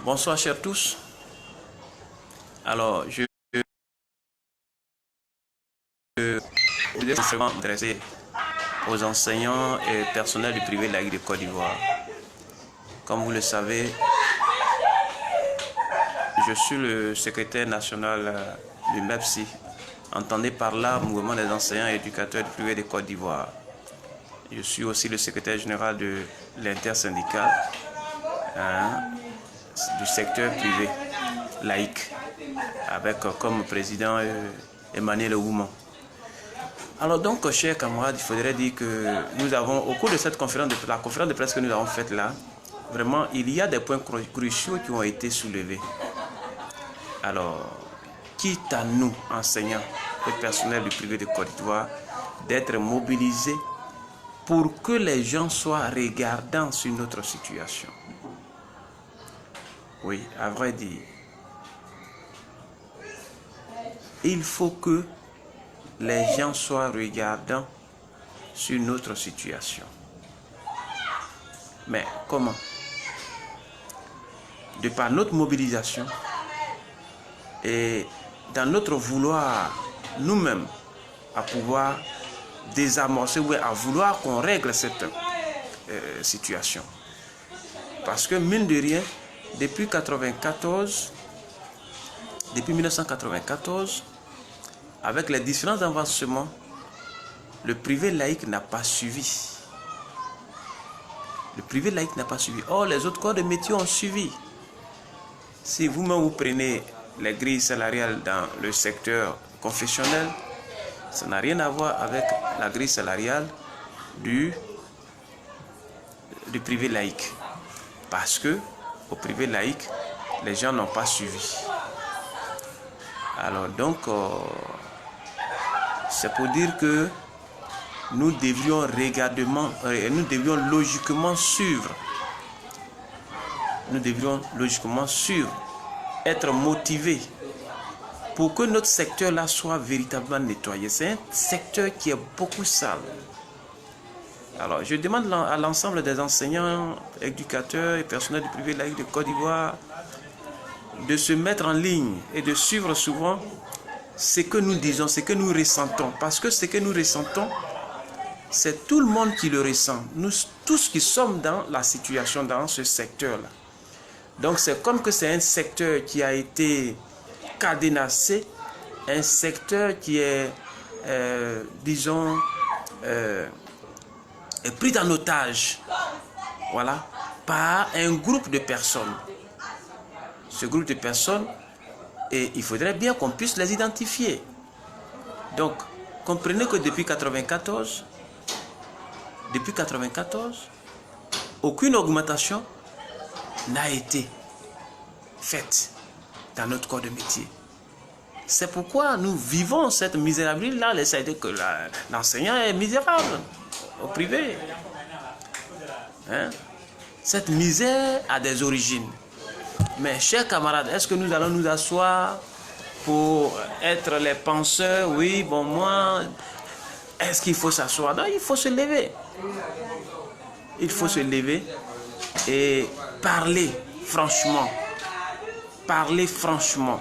Bonsoir chers tous. Alors, je voudrais seulement m'adresser aux enseignants et personnels du privé laïque de Côte d'Ivoire. Comme vous le savez, je suis le secrétaire national du MEPSI. Entendez par là, Mouvement des enseignants et éducateurs du privé de Côte d'Ivoire. Je suis aussi le secrétaire général de l'intersyndical du secteur privé laïque, avec comme président Emmanuel Oumon. Alors donc, chers camarades, il faudrait dire que nous avons, au cours de cette conférence, la conférence de presse que nous avons faite là, vraiment, il y a des points cruciaux qui ont été soulevés. Alors, quitte à nous, enseignants et personnels du privé de Côte d'Ivoire, d'être mobilisés pour que les gens soient regardants sur notre situation. Oui, à vrai dire, il faut que les gens soient regardants sur notre situation. Mais comment? De par notre mobilisation et dans notre vouloir nous-mêmes à pouvoir désamorcer ou à vouloir qu'on règle cette situation. Parce que mine de rien, depuis 1994, avec les différents avancements, le privé laïque n'a pas suivi. Le privé laïque n'a pas suivi. Or, les autres corps de métier ont suivi. Si vous-même vous prenez les grilles salariales dans le secteur confessionnel, ça n'a rien à voir avec la grille salariale du privé laïque. Parce que au privé laïque, les gens n'ont pas suivi. Alors donc, c'est pour dire que nous devions logiquement suivre. Nous devrions logiquement suivre, être motivés pour que notre secteur-là soit véritablement nettoyé. C'est un secteur qui est beaucoup sale. Alors, je demande à l'ensemble des enseignants, éducateurs et personnels du privé laïque de Côte d'Ivoire de se mettre en ligne et de suivre souvent ce que nous disons, ce que nous ressentons. Parce que ce que nous ressentons, c'est tout le monde qui le ressent. Nous tous qui sommes dans la situation, dans ce secteur-là. Donc, c'est comme que c'est un secteur qui a été cadenassé, un secteur qui est, disons, est pris en otage, voilà, par un groupe de personnes. Ce groupe de personnes, et il faudrait bien qu'on puisse les identifier. Donc, comprenez que depuis 1994, aucune augmentation n'a été faite dans notre corps de métier. C'est pourquoi nous vivons cette misérabilité-là. C'est-à-dire que l'enseignant est misérable au privé. Cette misère a des origines. Mais chers camarades, est-ce que nous allons nous asseoir pour être les penseurs? Oui, bon, moi, est-ce qu'il faut s'asseoir? Non, il faut se lever. Il faut se lever et parler franchement. Parler franchement.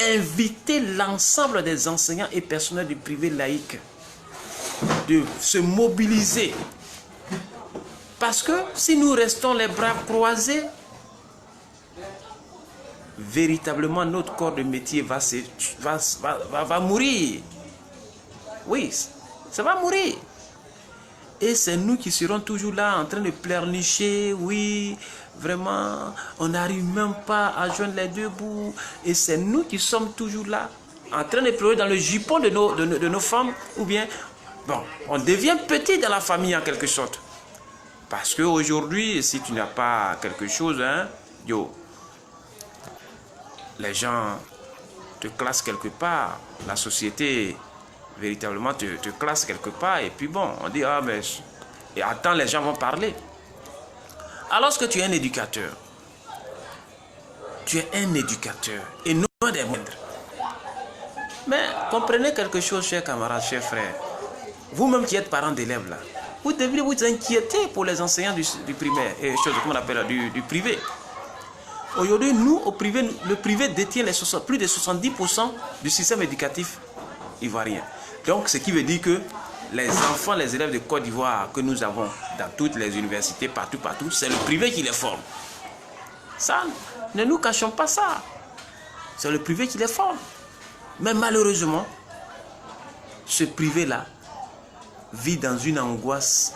Inviter l'ensemble des enseignants et personnels du privé laïque de se mobiliser. Parce que si nous restons les bras croisés, véritablement notre corps de métier va mourir. Oui, ça va mourir. Et c'est nous qui serons toujours là en train de pleurnicher. Oui, vraiment, on n'arrive même pas à joindre les deux bouts. Et c'est nous qui sommes toujours là en train de pleurer dans le jupon de nos femmes. Ou bien, bon, on devient petit dans la famille en quelque sorte. Parce qu'aujourd'hui, si tu n'as pas quelque chose, les gens te classent quelque part. La société, véritablement, te classe quelque part. Et puis bon, on dit, ah mais... Et attends, les gens vont parler. Alors que tu es un éducateur. Tu es un éducateur. Et non des moindres. Mais comprenez quelque chose, chers camarades, chers frères. Vous-même qui êtes parents d'élèves là. Vous devriez vous inquiéter pour les enseignants du primaire, et comment on appelle, du privé. Aujourd'hui, nous, au privé, le privé détient plus de 70% du système éducatif ivoirien. Donc, ce qui veut dire que les enfants, les élèves de Côte d'Ivoire que nous avons dans toutes les universités, partout, c'est le privé qui les forme. Ça, ne nous cachons pas ça. C'est le privé qui les forme. Mais malheureusement, ce privé-là vit dans une angoisse,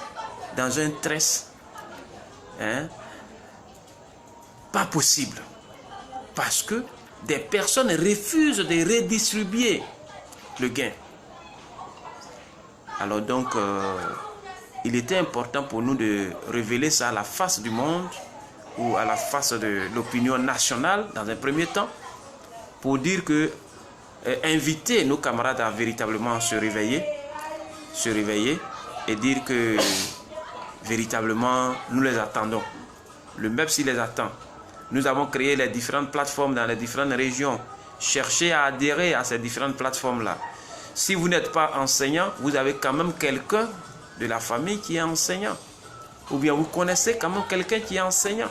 dans un stress, pas possible. Parce que des personnes refusent de redistribuer le gain. Alors donc, il était important pour nous de révéler ça à la face du monde ou à la face de l'opinion nationale dans un premier temps, pour dire que, inviter nos camarades à véritablement se réveiller et dire que véritablement nous les attendons. Le MEPS les attend. Nous avons créé les différentes plateformes dans les différentes régions. Cherchez à adhérer à ces différentes plateformes-là. Si vous n'êtes pas enseignant, vous avez quand même quelqu'un de la famille qui est enseignant. Ou bien vous connaissez quand même quelqu'un qui est enseignant.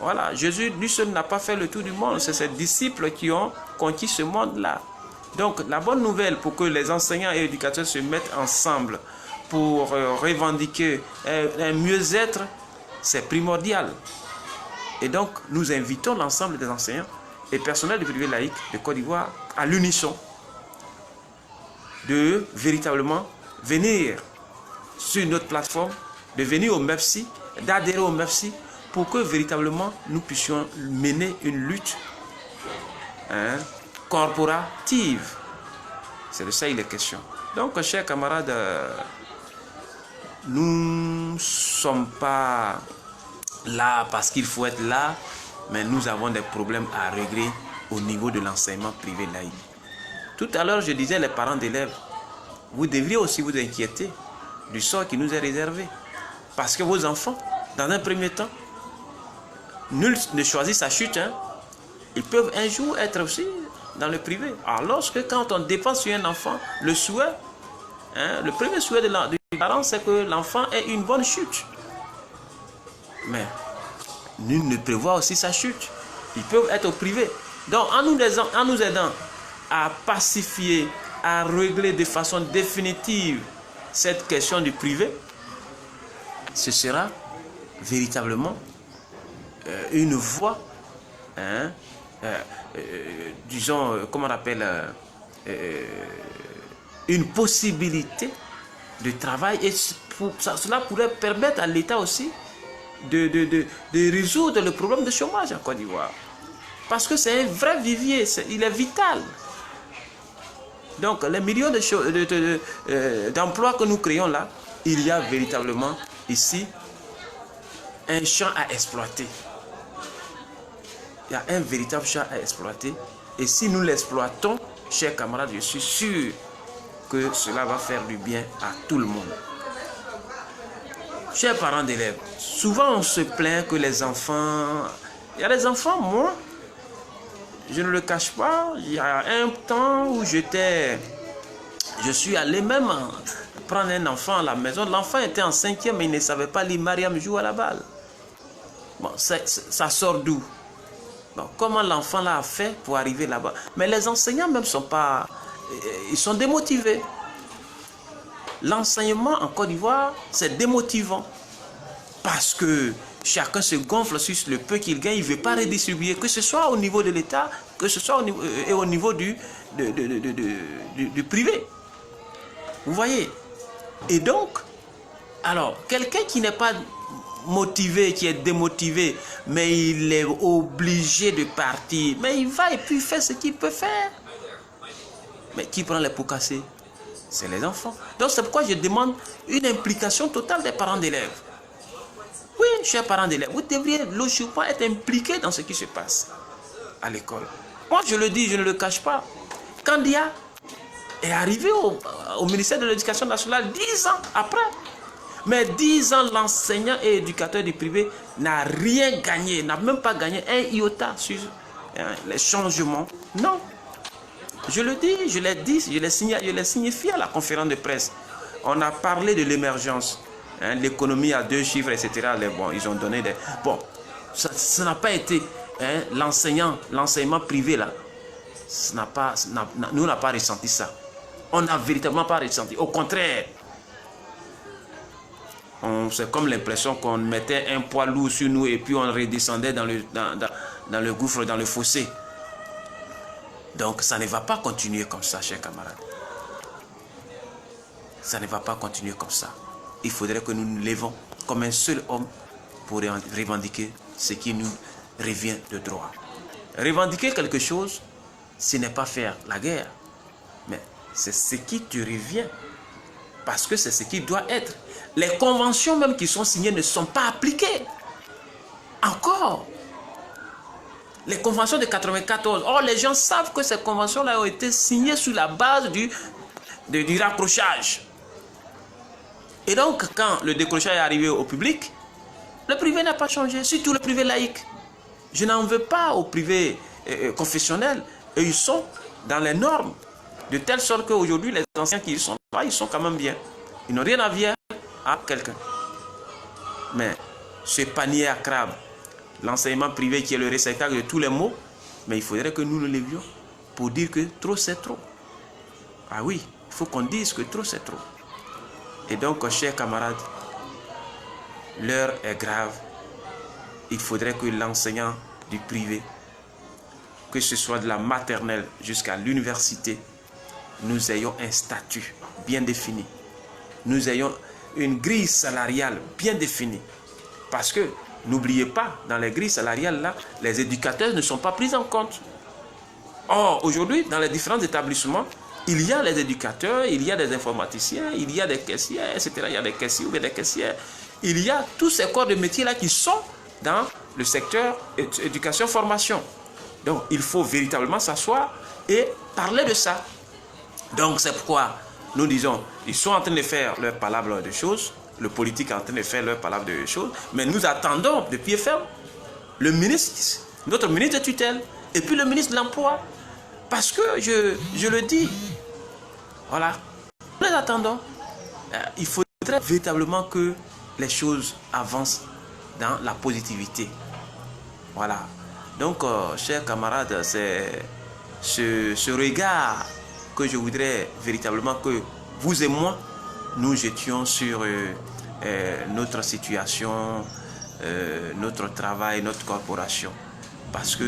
Voilà, Jésus, lui seul, n'a pas fait le tour du monde. C'est ses disciples qui ont conquis ce monde-là. Donc, la bonne nouvelle pour que les enseignants et éducateurs se mettent ensemble pour revendiquer un mieux-être, c'est primordial. Et donc, nous invitons l'ensemble des enseignants et personnels du privé laïque de Côte d'Ivoire à l'unisson de véritablement venir sur notre plateforme, de venir au MEPSI, d'adhérer au MEPSI pour que véritablement nous puissions mener une lutte corporative. C'est de ça il est question. Donc, chers camarades, nous ne sommes pas là parce qu'il faut être là, mais nous avons des problèmes à régler au niveau de l'enseignement privé laïque. Tout à l'heure, je disais les parents d'élèves, vous devriez aussi vous inquiéter du sort qui nous est réservé. Parce que vos enfants, dans un premier temps, nul ne choisit sa chute. Ils peuvent un jour être aussi dans le privé. Alors que quand on dépense sur un enfant, le souhait, le premier souhait du parent, c'est que l'enfant ait une bonne chute. Mais nul ne prévoit aussi sa chute. Ils peuvent être au privé. Donc, en nous aidant à pacifier, à régler de façon définitive cette question du privé, ce sera véritablement une voie, disons, comment on appelle, une possibilité de travail, et cela pourrait permettre à l'État aussi de résoudre le problème de chômage en Côte d'Ivoire. Parce que c'est un vrai vivier, il est vital. Donc, les millions d'emplois que nous créons là, il y a véritablement ici un champ à exploiter. Il y a un véritable champ à exploiter. Et si nous l'exploitons, chers camarades, je suis sûr que cela va faire du bien à tout le monde. Chers parents d'élèves, souvent on se plaint que les enfants... Il y a des enfants, moi, je ne le cache pas, il y a un temps où je suis allé même prendre un enfant à la maison. L'enfant était en 5e, mais il ne savait pas lire Mariam joue à la balle. Bon, ça sort d'où? Bon, comment l'enfant l'a fait pour arriver là-bas? Mais les enseignants même ils sont démotivés. L'enseignement en Côte d'Ivoire, c'est démotivant. Parce que chacun se gonfle sur le peu qu'il gagne, il ne veut pas redistribuer, que ce soit au niveau de l'État, que ce soit au niveau du privé. Vous voyez? Et donc, alors, quelqu'un qui n'est pas motivé, qui est démotivé, mais il est obligé de partir, mais il va et puis il fait ce qu'il peut faire. Mais qui prend les pots cassés? C'est les enfants. Donc c'est pourquoi je demande une implication totale des parents d'élèves. Oui, chers parents d'élèves, vous devriez logiquement être impliqués dans ce qui se passe à l'école. Moi, je le dis, je ne le cache pas. Kandia est arrivé au ministère de l'Éducation nationale 10 ans après. Mais 10 ans, l'enseignant et éducateur du privé n'a rien gagné, n'a même pas gagné un iota sur les changements. Non. Je le dis, je l'ai dit, je l'ai signifié à la conférence de presse. On a parlé de l'émergence. Hein, l'économie à 2 chiffres, etc. Bon, ils ont donné des... Bon, ça n'a pas été... Hein, l'enseignement privé, là, nous n'a pas ressenti ça. On n'a véritablement pas ressenti. Au contraire, c'est comme l'impression qu'on mettait un poids lourd sur nous et puis on redescendait dans le gouffre, dans le fossé. Donc ça ne va pas continuer comme ça, chers camarades. Ça ne va pas continuer comme ça. Il faudrait que nous nous levons comme un seul homme pour revendiquer ce qui nous revient de droit. Revendiquer quelque chose, ce n'est pas faire la guerre, mais c'est ce qui te revient. Parce que c'est ce qui doit être. Les conventions même qui sont signées ne sont pas appliquées. Encore. Les conventions de 94. Or, les gens savent que ces conventions-là ont été signées sur la base du raccrochage. Et donc, quand le décrochage est arrivé au public, le privé n'a pas changé, surtout le privé laïque. Je n'en veux pas au privé confessionnel. Et ils sont dans les normes. De telle sorte qu'aujourd'hui, les anciens qui sont là, ils sont quand même bien. Ils n'ont rien à dire à quelqu'un. Mais ce panier à crabe, l'enseignement privé qui est le réceptacle de tous les maux, mais il faudrait que nous nous levions pour dire que trop c'est trop. Ah oui, il faut qu'on dise que trop c'est trop. Et donc, chers camarades, l'heure est grave. Il faudrait que l'enseignant du privé, que ce soit de la maternelle jusqu'à l'université, nous ayons un statut bien défini. Nous ayons une grille salariale bien définie. Parce que, n'oubliez pas, dans les grilles salariales, là, les éducateurs ne sont pas pris en compte. Or, aujourd'hui, dans les différents établissements, il y a les éducateurs, il y a des informaticiens, il y a des caissiers, etc. Il y a des caissiers ou des caissières. Il y a tous ces corps de métiers-là qui sont dans le secteur éducation-formation. Donc, il faut véritablement s'asseoir et parler de ça. Donc, c'est pourquoi nous disons, ils sont en train de faire leur palabre de choses, le politique est en train de faire leur palabre de choses, mais nous attendons de pied ferme le ministre, notre ministre de tutelle, et puis le ministre de l'Emploi. Parce que, je le dis, voilà, nous les attendons. Il faudrait véritablement que les choses avancent dans la positivité. Voilà. Donc, chers camarades, c'est ce regard que je voudrais véritablement que vous et moi, nous jetions sur notre situation, notre travail, notre corporation. Parce que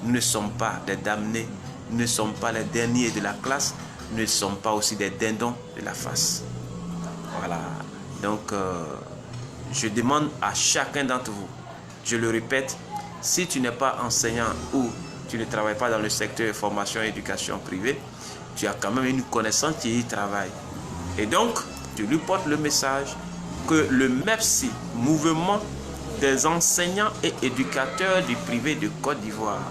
nous ne sommes pas des damnés, nous ne sommes pas les derniers de la classe, nous ne sommes pas aussi des dindons de la face. Voilà. Donc, je demande à chacun d'entre vous, je le répète, si tu n'es pas enseignant ou tu ne travailles pas dans le secteur formation et éducation privée, tu as quand même une connaissance qui y travaille. Et donc, tu lui portes le message que le MEPSI, Mouvement des enseignants et éducateurs du privé de Côte d'Ivoire,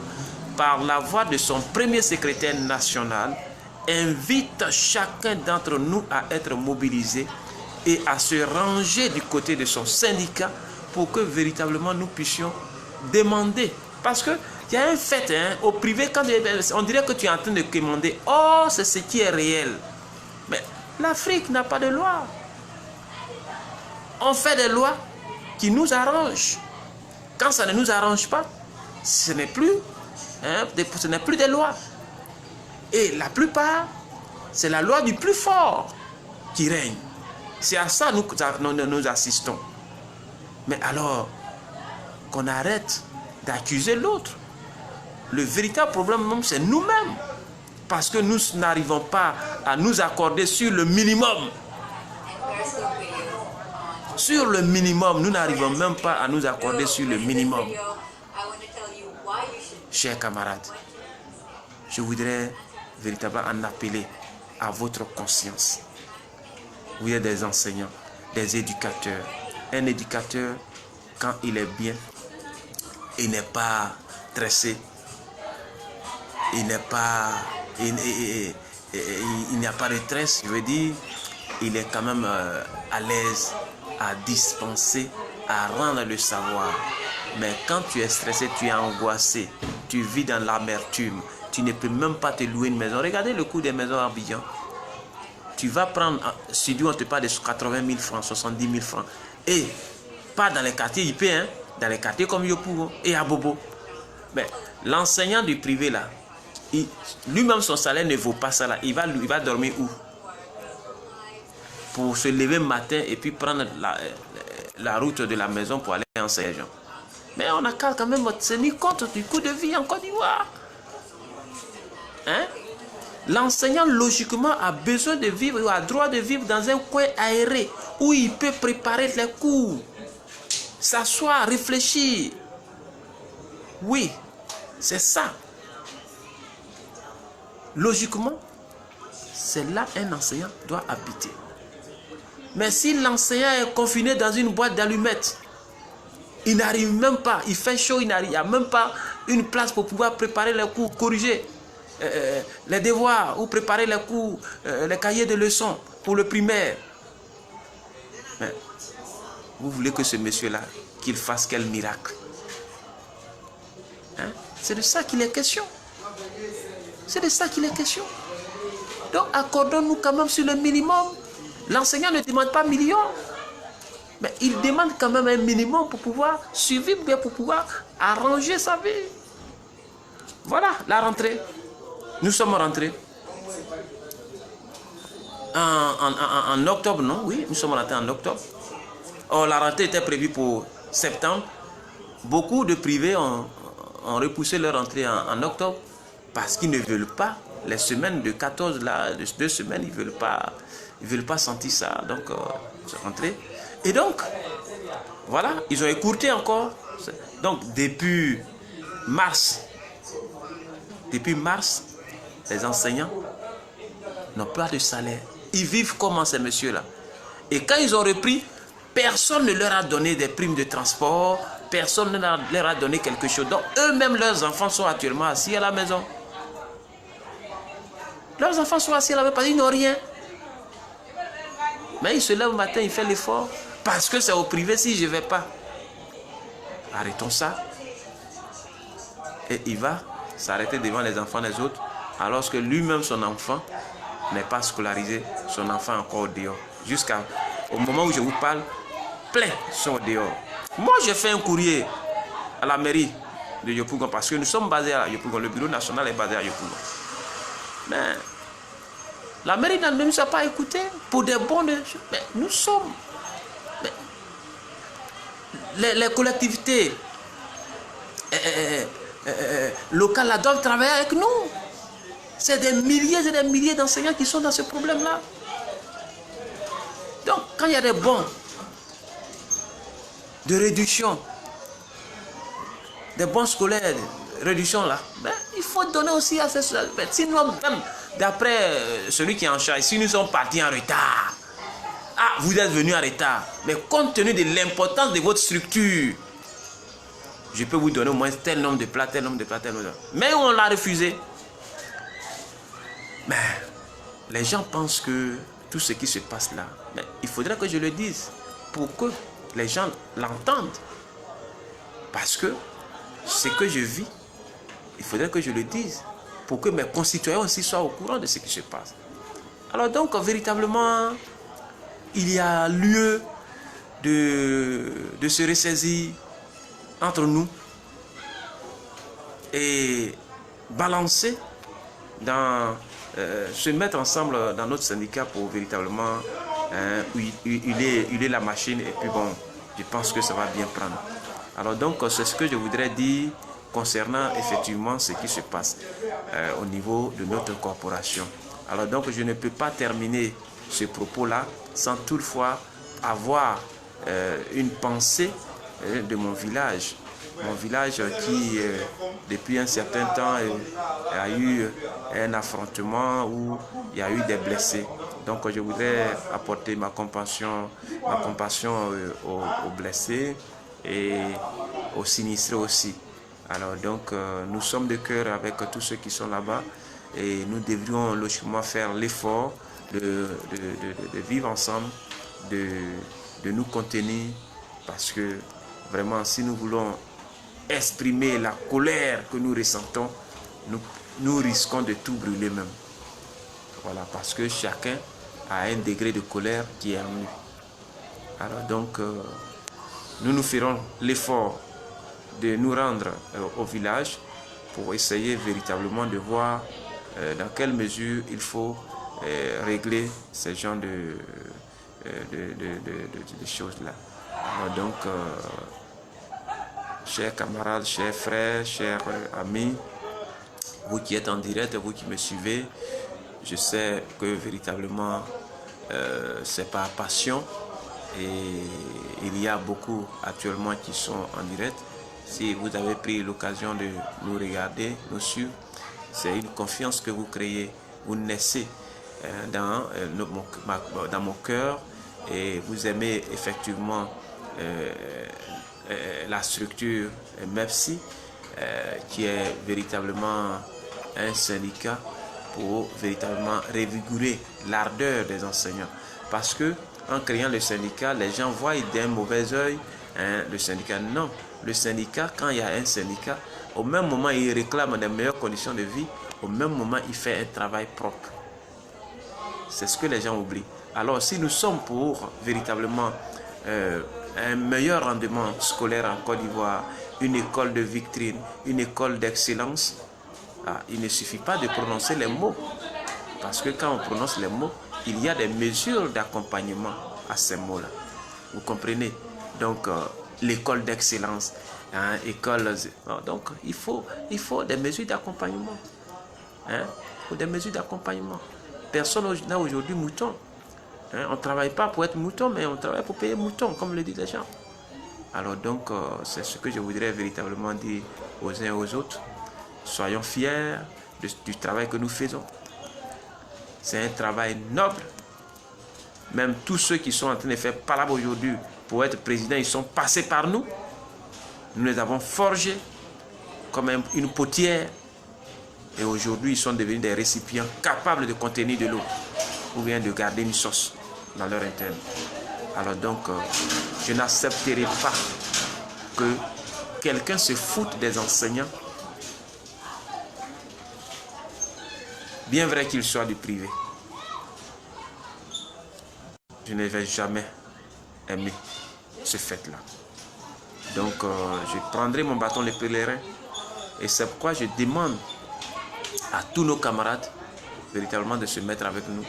par la voix de son premier secrétaire national, invite chacun d'entre nous à être mobilisé et à se ranger du côté de son syndicat pour que véritablement nous puissions demander. Parce que il y a un fait, hein, au privé, quand on dirait que tu es en train de commander. Oh, c'est ce qui est réel. Mais l'Afrique n'a pas de loi. On fait des lois qui nous arrangent. Quand ça ne nous arrange pas, ce n'est plus, hein, des lois. Et la plupart, c'est la loi du plus fort qui règne. C'est à ça que nous assistons. Mais alors, qu'on arrête d'accuser l'autre. Le véritable problème, c'est nous-mêmes. Parce que nous n'arrivons pas à nous accorder sur le minimum. Sur le minimum, nous n'arrivons même pas à nous accorder sur le minimum. Chers camarades, je voudrais véritablement en appeler à votre conscience. Vous êtes des enseignants, des éducateurs. Un éducateur, quand il est bien, il n'est pas stressé, il n'y a pas de stress, je veux dire, il est quand même à l'aise à dispenser, à rendre le savoir. Mais quand tu es stressé, tu es angoissé, tu vis dans l'amertume, tu ne peux même pas te louer une maison. Regardez le coût des maisons à Abidjan. tu vas prendre, studio, on te parle de 80 000 francs, 70 000 francs. Et pas dans les quartiers IP, hein, dans les quartiers comme Yopougon et à Bobo. Mais l'enseignant du privé là, lui-même son salaire ne vaut pas ça là. Il va dormir où? Pour se lever matin et puis prendre la route de la maison pour aller enseigner. Mais on a quand même tenu compte du coût de vie en Côte d'Ivoire. Hein? L'enseignant, logiquement, a besoin de vivre, ou a droit de vivre dans un coin aéré où il peut préparer les cours, s'asseoir, réfléchir. Oui, c'est ça. Logiquement, c'est là un enseignant doit habiter. Mais si l'enseignant est confiné dans une boîte d'allumettes, il n'arrive même pas, il fait chaud, il n'y a même pas une place pour pouvoir préparer les cours, corriger les devoirs ou préparer les cours, les cahiers de leçons pour le primaire. Mais vous voulez que ce monsieur-là, qu'il fasse quel miracle? Hein? C'est de ça qu'il est question. C'est de ça qu'il est question. Donc accordons-nous quand même sur le minimum. L'enseignant ne demande pas millions, mais il demande quand même un minimum pour pouvoir survivre, pour pouvoir arranger sa vie. Voilà la rentrée. Nous sommes rentrés en octobre, non? Oui, nous sommes rentrés en octobre. Or, la rentrée était prévue pour septembre. Beaucoup de privés ont repoussé leur rentrée en octobre parce qu'ils ne veulent pas, les semaines de 14, là, de 2 semaines, ils ne veulent pas sentir ça. Donc, c'est rentré. Et donc, voilà, ils ont écourté encore. Donc, depuis mars, les enseignants n'ont pas de salaire. Ils vivent comment ces messieurs-là? Et quand ils ont repris, personne ne leur a donné des primes de transport, personne ne leur a donné quelque chose. Donc eux-mêmes, leurs enfants sont actuellement assis à la maison. Leurs enfants sont assis à la maison parce qu'ils n'ont rien. Mais ils se lèvent le matin, ils font l'effort. Parce que c'est au privé si je ne vais pas. Arrêtons ça. Et il va s'arrêter devant les enfants des autres, alors que lui-même, son enfant, n'est pas scolarisé, son enfant est encore dehors. Jusqu'au moment où je vous parle, plein sont dehors. Moi, j'ai fait un courrier à la mairie de Yopougon, parce que nous sommes basés à Yopougon, le bureau national est basé à Yopougon. Mais la mairie ne nous a pas écoutés pour des bons... Mais nous sommes... Mais les collectivités locales là, doivent travailler avec nous. C'est des milliers et des milliers d'enseignants qui sont dans ce problème-là. Donc, quand il y a des bons de réduction, des bons scolaires, réduction là, ben, il faut donner aussi à ces... Sinon, même d'après celui qui est en charge, si nous sommes partis en retard, ah, vous êtes venus en retard, mais compte tenu de l'importance de votre structure, je peux vous donner au moins tel nombre de plats, tel nombre de plats, tel nombre de plats. Mais on l'a refusé. Mais les gens pensent que tout ce qui se passe là, mais il faudrait que je le dise pour que les gens l'entendent. Parce que ce que je vis, il faudrait que je le dise pour que mes concitoyens aussi soient au courant de ce qui se passe. Alors donc, véritablement, il y a lieu de se ressaisir entre nous et balancer se mettre ensemble dans notre syndicat pour véritablement huiler la machine, et puis bon, je pense que ça va bien prendre. Alors donc, c'est ce que je voudrais dire concernant effectivement ce qui se passe au niveau de notre corporation. Alors donc, je ne peux pas terminer ce propos-là sans toutefois avoir une pensée de mon village. Mon village qui, depuis un certain temps, a eu un affrontement où il y a eu des blessés. Donc, je voudrais apporter ma compassion aux blessés et aux sinistrés aussi. Alors, donc, nous sommes de cœur avec tous ceux qui sont là-bas et nous devrions logiquement faire l'effort de vivre ensemble, de nous contenir, parce que vraiment, si nous voulons exprimer la colère que nous ressentons, nous risquons de tout brûler même. Voilà, parce que chacun à un degré de colère qui est en lui. Alors donc, nous ferons l'effort de nous rendre au village pour essayer véritablement de voir dans quelle mesure il faut régler ce genre de choses-là. Donc, chers camarades, chers frères, chers amis, vous qui êtes en direct, vous qui me suivez, je sais que véritablement c'est par passion et il y a beaucoup actuellement qui sont en direct. Si vous avez pris l'occasion de nous regarder, nous suivre, c'est une confiance que vous créez, vous naissez dans mon cœur et vous aimez effectivement la structure MEPSI qui est véritablement un syndicat pour véritablement revigorer l'ardeur des enseignants. Parce que en créant le syndicat, les gens voient d'un mauvais œil le syndicat. Non, le syndicat, quand il y a un syndicat, au même moment il réclame des meilleures conditions de vie, au même moment il fait un travail propre. C'est ce que les gens oublient. Alors si nous sommes pour véritablement un meilleur rendement scolaire en Côte d'Ivoire, une école de vitrine, une école d'excellence, il ne suffit pas de prononcer les mots. Parce que quand on prononce les mots, il y a des mesures d'accompagnement à ces mots-là. Vous comprenez? Donc, l'école d'excellence, école... Donc, il faut des mesures d'accompagnement. Il faut des mesures d'accompagnement. Personne n'a aujourd'hui mouton. On ne travaille pas pour être mouton, mais on travaille pour payer mouton, comme le disent les gens. Alors donc, c'est ce que je voudrais véritablement dire aux uns et aux autres. Soyons fiers du travail que nous faisons. C'est un travail noble. Même tous ceux qui sont en train de faire palabre aujourd'hui pour être président, ils sont passés par nous. Nous les avons forgés comme une potière. Et aujourd'hui, ils sont devenus des récipients capables de contenir de l'eau ou bien de garder une sauce dans leur interne. Alors donc, je n'accepterai pas que quelqu'un se foute des enseignants, bien vrai qu'il soit du privé. Je ne vais jamais aimer ce fait-là. Donc, je prendrai mon bâton de pèlerin et c'est pourquoi je demande à tous nos camarades véritablement de se mettre avec nous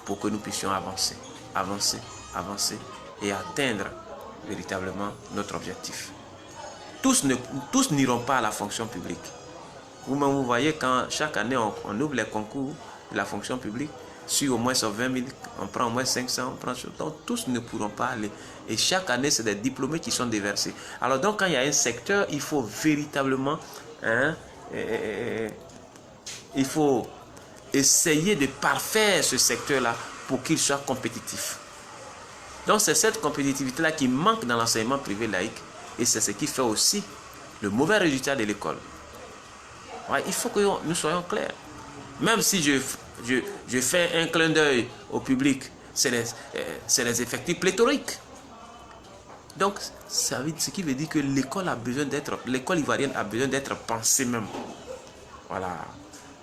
pour que nous puissions avancer, avancer, avancer et atteindre véritablement notre objectif. Tous n'iront pas à la fonction publique. Vous-même, vous voyez, quand chaque année on ouvre les concours de la fonction publique, sur au moins 20 000, on prend au moins 500, donc tous ne pourront pas aller. Et chaque année, c'est des diplômés qui sont déversés. Alors donc, quand il y a un secteur, il faut véritablement, il faut essayer de parfaire ce secteur-là pour qu'il soit compétitif. Donc, c'est cette compétitivité-là qui manque dans l'enseignement privé laïque. Et c'est ce qui fait aussi le mauvais résultat de l'école. Ouais, il faut que nous soyons clairs. Même si je fais un clin d'œil au public, c'est les effectifs pléthoriques. Donc, ce qui veut dire que l'école ivoirienne a besoin d'être pensée même. Voilà.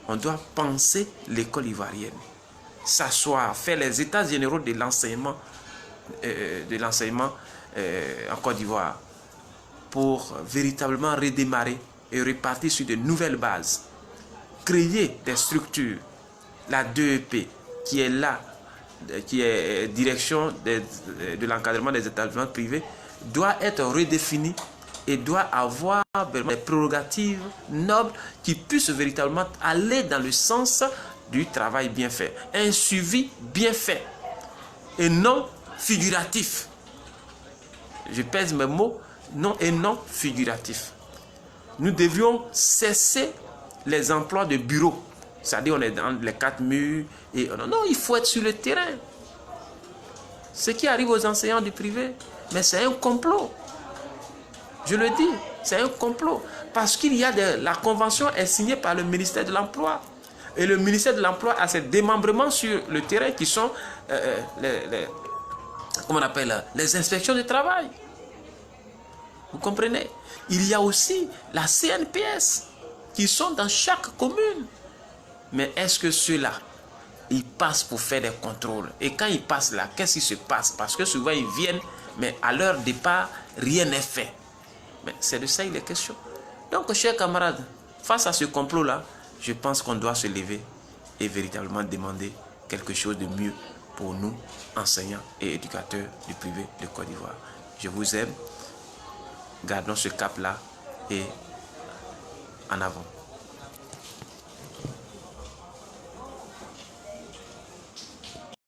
On doit penser l'école ivoirienne. S'asseoir, faire les états généraux de l'enseignement en Côte d'Ivoire pour véritablement redémarrer et repartir sur de nouvelles bases. Créer des structures. La DEP qui est là, qui est direction de l'encadrement des établissements privés, doit être redéfinie et doit avoir des prérogatives nobles qui puissent véritablement aller dans le sens du travail bien fait. Un suivi bien fait et non figuratif. Je pèse mes mots, non et non figuratif. Nous devions cesser les emplois de bureau. C'est-à-dire on est dans les 4 murs. Et non, il faut être sur le terrain. Ce qui arrive aux enseignants du privé, mais c'est un complot. Je le dis, c'est un complot. Parce qu'il y a la convention est signée par le ministère de l'Emploi. Et le ministère de l'Emploi a ses démembrements sur le terrain qui sont comment on appelle, les inspections de travail. Vous comprenez? Il y a aussi la CNPS qui sont dans chaque commune. Mais est-ce que ceux-là ils passent pour faire des contrôles. Et quand ils passent là, qu'est-ce qui se passe? Parce que souvent ils viennent, mais à leur départ, rien n'est fait. Mais c'est de ça il est question. Donc, chers camarades, face à ce complot-là, je pense qu'on doit se lever et véritablement demander quelque chose de mieux pour nous, enseignants et éducateurs du privé de Côte d'Ivoire. Je vous aime. Gardons ce cap-là et en avant.